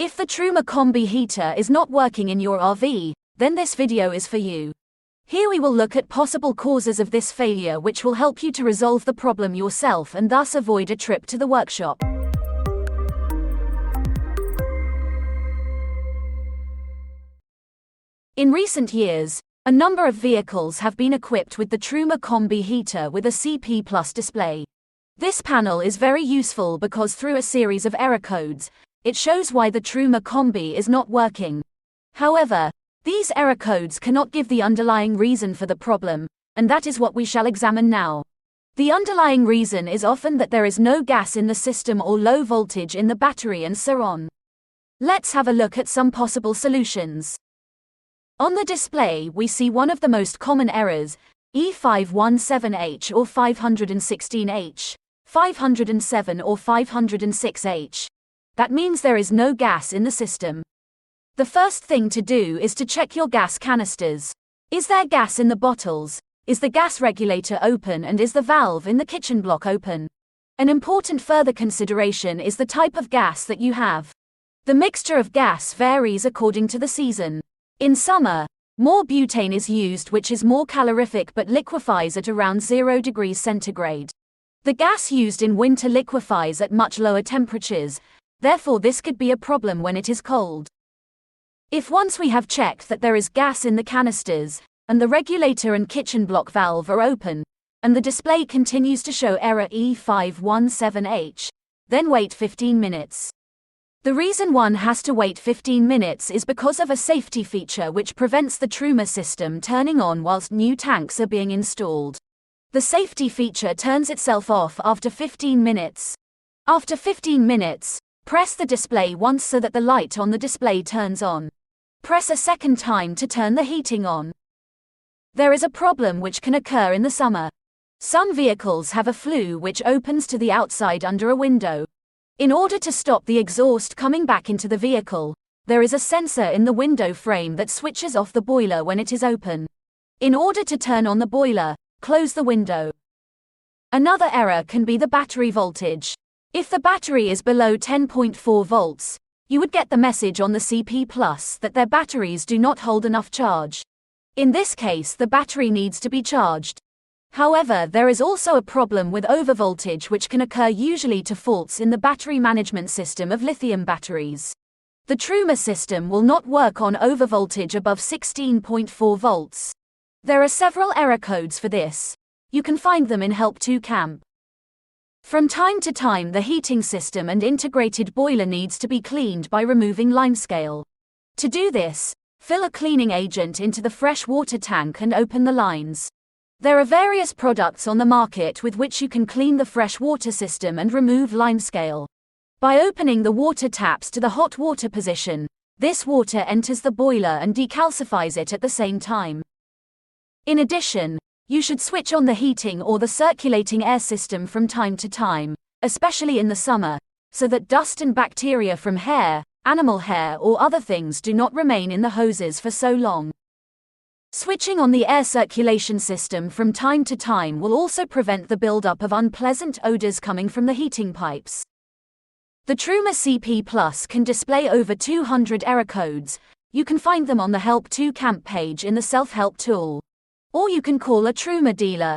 If the Truma Combi heater is not working in your RV, then this video is for you. Here we will look at possible causes of this failure, which will help you to resolve the problem yourself and thus avoid a trip to the workshop. In recent years, a number of vehicles have been equipped with the Truma Combi heater with a CP Plus display. This panel is very useful because through a series of error codes, it shows why the Truma Combi is not working. However, these error codes cannot give the underlying reason for the problem, and that is what we shall examine now. The underlying reason is often that there is no gas in the system or low voltage in the battery and so on. Let's have a look at some possible solutions. On the display we see one of the most common errors, E517H or 516H, 507 or 506H. That means there is no gas in the system. The first thing to do is to check your gas canisters. Is there gas in the bottles? Is the gas regulator open, and is the valve in the kitchen block open? An important further consideration is the type of gas that you have. The mixture of gas varies according to the season. In summer, more butane is used, which is more calorific but liquefies at around 0 degrees centigrade. The gas used in winter liquefies at much lower temperatures, therefore this could be a problem when it is cold. If once we have checked that there is gas in the canisters, and the regulator and kitchen block valve are open, and the display continues to show error E517H, then wait 15 minutes. The reason one has to wait 15 minutes is because of a safety feature which prevents the Truma system turning on whilst new tanks are being installed. The safety feature turns itself off after 15 minutes. After 15 minutes, press the display once so that the light on the display turns on. Press a second time to turn the heating on. There is a problem which can occur in the summer. Some vehicles have a flue which opens to the outside under a window. In order to stop the exhaust coming back into the vehicle, there is a sensor in the window frame that switches off the boiler when it is open. In order to turn on the boiler, close the window. Another error can be the battery voltage. If the battery is below 10.4 volts, you would get the message on the CP Plus that their batteries do not hold enough charge. In this case, the battery needs to be charged. However, there is also a problem with overvoltage which can occur usually to faults in the battery management system of lithium batteries. The Truma system will not work on overvoltage above 16.4 volts. There are several error codes for this. You can find them in Help 2 Camp. From time to time the heating system and integrated boiler needs to be cleaned by removing limescale. To do this, fill a cleaning agent into the fresh water tank and open the lines. There are various products on the market with which you can clean the fresh water system and remove limescale. By opening the water taps to the hot water position, this water enters the boiler and decalcifies it at the same time. In addition, you should switch on the heating or the circulating air system from time to time, especially in the summer, so that dust and bacteria from hair, animal hair or other things do not remain in the hoses for so long. Switching on the air circulation system from time to time will also prevent the buildup of unpleasant odors coming from the heating pipes. The Truma CP Plus can display over 200 error codes. You can find them on the Help 2 Camp page in the self-help tool. Or you can call a Truma dealer.